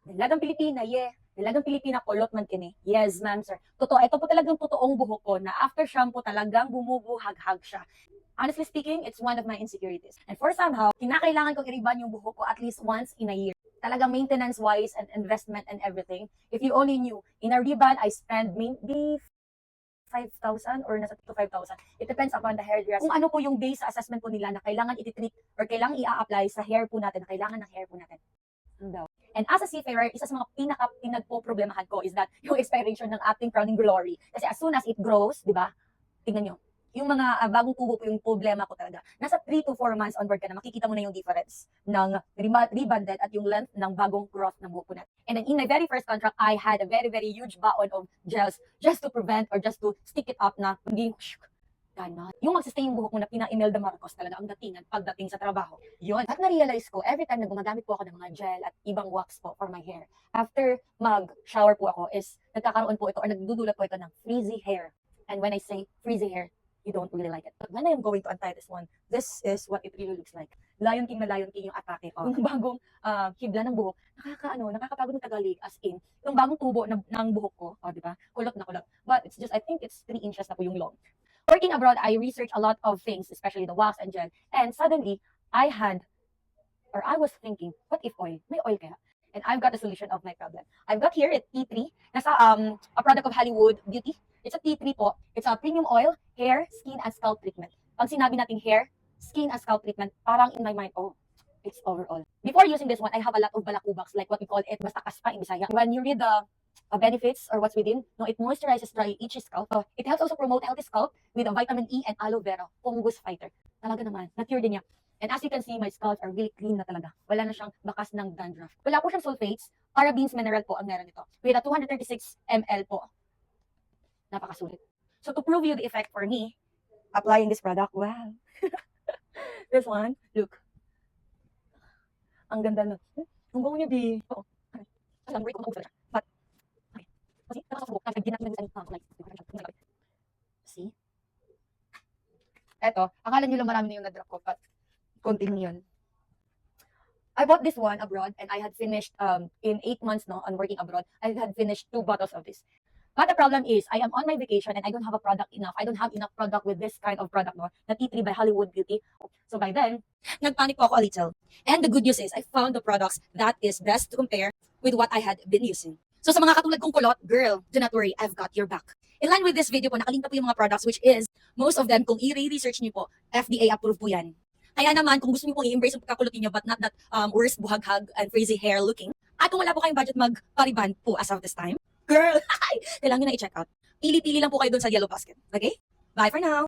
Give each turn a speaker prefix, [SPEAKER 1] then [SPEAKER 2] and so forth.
[SPEAKER 1] Dalagang Pilipina, yeah. Dalagang Pilipina, kulot man kini. Yes, ma'am, sir. Totoo, ito po talagang totoong buhok ko na after shampoo talagang bumubuhag-hag siya. Honestly speaking, it's one of my insecurities. And for somehow, kinakailangan kong i-rebond yung buhok ko at least once in a year. Talagang maintenance-wise and investment and everything. If you only knew, in a rebond, I spend maybe 5,000 or nasa to 5,000. It depends upon the hairdresser. Kung ano po yung base sa assessment po nila na kailangan iti-treat or kailangan i-apply sa hair po natin, na kailangan ng hair po natin. And as a seafarer, isa sa mga pinagpo-problemahan ko is that yung expiration ng ating crowning glory. Kasi as soon as it grows, di ba? Tingnan nyo. Yung mga bagong tubo po yung problema ko talaga. Nasa 3 to 4 months onward ka na, makikita mo na yung difference ng rebonded at yung length ng bagong growth ng buhok po natin. And then in my very first contract, I had a very, very huge baon of gels just to prevent or just to stick it up na hindi ganon. Yung mag-sustain yung buhok mo na pina-Imelda Marcos talaga ang datingan pagdating sa trabaho. Yun. At na-realize ko, every time na gumagamit po ako ng mga gel at ibang wax po for my hair, after mag-shower po ako is nagkakaroon po ito or nagdudulot po ito ng frizzy hair. And when I say frizzy hair, you don't really like it. But when I am going to untie this one, this is what it really looks like. Lion King na Lion King yung atake. Yung bagong hibla ng buhok, nakakapagod ng tagalig as in, yung bagong tubo ng buhok ko, di ba? Kulot na kulot. But it's just, I think it's 3 inches na po yung long. Working abroad, I researched a lot of things, especially the wax and gel. And suddenly, I was thinking, what if oil? May oil kaya? And I've got a solution of my problem. I've got here at T3, nasa a product of Hollywood Beauty. It's a T3 po. It's a premium oil, hair, skin, and scalp treatment. Pag sinabi natin hair, skin, and scalp treatment, parang in my mind, it's overall. Before using this one, I have a lot of balakubaks, like what we call it, basta kaspa in Bisaya. When you read the benefits or what's within, it moisturizes dry, itchy scalp. It helps also promote healthy scalp with a vitamin E and aloe vera, fungus fighter. Talaga naman, na-cure din niya. And as you can see, my scalp are really clean na talaga. Wala na siyang bakas ng dandruff. Wala po siyang sulfates, parabens mineral po ang meron nito. With a 236 ml po. Napakasulit. So to prove you the effect for me, applying this product, wow. This one, look. Ang ganda na. Ang bango niya, B. Oo. Alam, break ko na siya. But, see? Eto, akala nyo lang marami na yung na-drop ko, but konting yun. I bought this one abroad and I had finished in 8 months on working abroad. I had finished 2 bottles of this. But the problem is, I am on my vacation and I don't have a product enough. I don't have enough product with this kind of product, na T3 by Hollywood Beauty. So by then, nagpanic po ako a little. And the good news is, I found the products that is best to compare with what I had been using. So sa mga katulad kong kulot, girl, do not worry, I've got your back. In line with this video po, nakalinta po yung mga products, which is, most of them, kung i-research niyo po, FDA approved po yan. Kaya naman, kung gusto niyo pong i-embrace yung pagkakulot niyo, but not that worst buhag-hag and crazy hair looking, at kung wala po kayong budget magpariban po as of this time, girl, kailangan nyo na i-check out. Pili-pili lang po kayo dun sa Yellow Basket. Okay? Bye for now!